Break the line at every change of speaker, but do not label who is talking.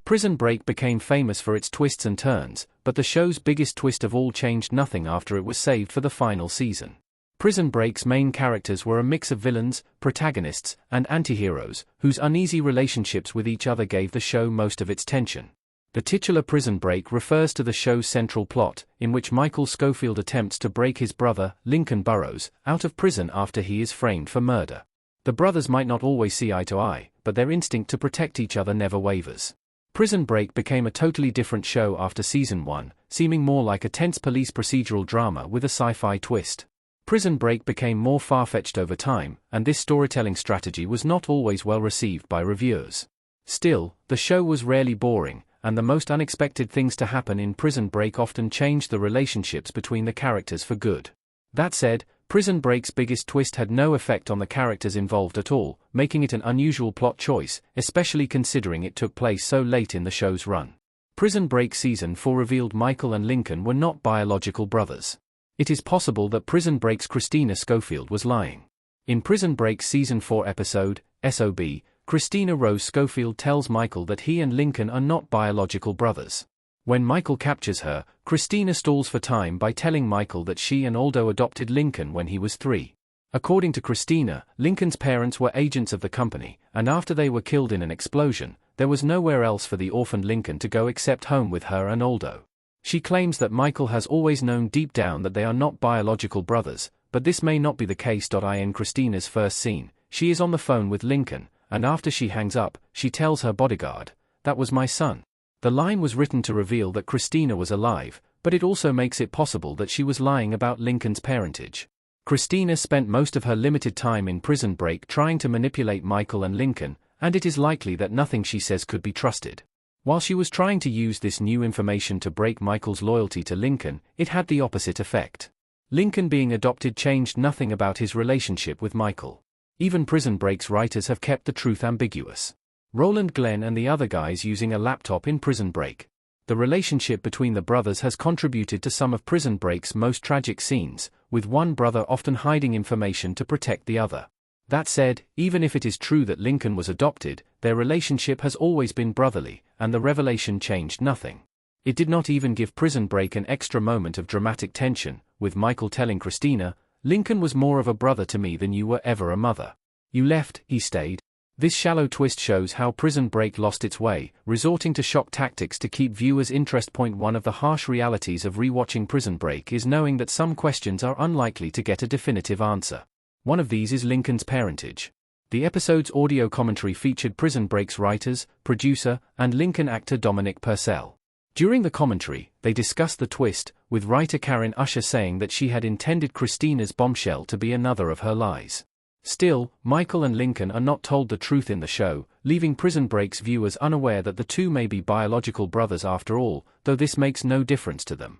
Prison Break became famous for its twists and turns, but the show's biggest twist of all changed nothing after it was saved for the final season. Prison Break's main characters were a mix of villains, protagonists, and antiheroes, whose uneasy relationships with each other gave the show most of its tension. The titular Prison Break refers to the show's central plot, in which Michael Scofield attempts to break his brother, Lincoln Burrows, out of prison after he is framed for murder. The brothers might not always see eye to eye, but their instinct to protect each other never wavers. Prison Break became a totally different show after season 1, seeming more like a tense police procedural drama with a sci-fi twist. Prison Break became more far-fetched over time, and this storytelling strategy was not always well received by reviewers. Still, the show was rarely boring, and the most unexpected things to happen in Prison Break often changed the relationships between the characters for good. That said, Prison Break's biggest twist had no effect on the characters involved at all, making it an unusual plot choice, especially considering it took place so late in the show's run. Prison Break Season 4 revealed Michael and Lincoln were not biological brothers. It is possible that Prison Break's Christina Scofield was lying. In Prison Break's Season 4 episode, SOB, Christina Rose Scofield tells Michael that he and Lincoln are not biological brothers. When Michael captures her, Christina stalls for time by telling Michael that she and Aldo adopted Lincoln when he was 3. According to Christina, Lincoln's parents were agents of the company, and after they were killed in an explosion, there was nowhere else for the orphaned Lincoln to go except home with her and Aldo. She claims that Michael has always known deep down that they are not biological brothers, but this may not be the case. In Christina's first scene, she is on the phone with Lincoln, and after she hangs up, she tells her bodyguard, "That was my son." The line was written to reveal that Christina was alive, but it also makes it possible that she was lying about Lincoln's parentage. Christina spent most of her limited time in Prison Break trying to manipulate Michael and Lincoln, and it is likely that nothing she says could be trusted. While she was trying to use this new information to break Michael's loyalty to Lincoln, it had the opposite effect. Lincoln being adopted changed nothing about his relationship with Michael. Even Prison Break's writers have kept the truth ambiguous. Roland Glenn and the other guys using a laptop in Prison Break. The relationship between the brothers has contributed to some of Prison Break's most tragic scenes, with one brother often hiding information to protect the other. That said, even if it is true that Lincoln was adopted, their relationship has always been brotherly, and the revelation changed nothing. It did not even give Prison Break an extra moment of dramatic tension, with Michael telling Christina, "Lincoln was more of a brother to me than you were ever a mother. You left, he stayed." This shallow twist shows how Prison Break lost its way, resorting to shock tactics to keep viewers' interest. One of the harsh realities of rewatching Prison Break is knowing that some questions are unlikely to get a definitive answer. One of these is Lincoln's parentage. The episode's audio commentary featured Prison Break's writers, producer, and Lincoln actor Dominic Purcell. During the commentary, they discussed the twist, with writer Karen Usher saying that she had intended Christina's bombshell to be another of her lies. Still, Michael and Lincoln are not told the truth in the show, leaving Prison Break's viewers unaware that the two may be biological brothers after all, though this makes no difference to them.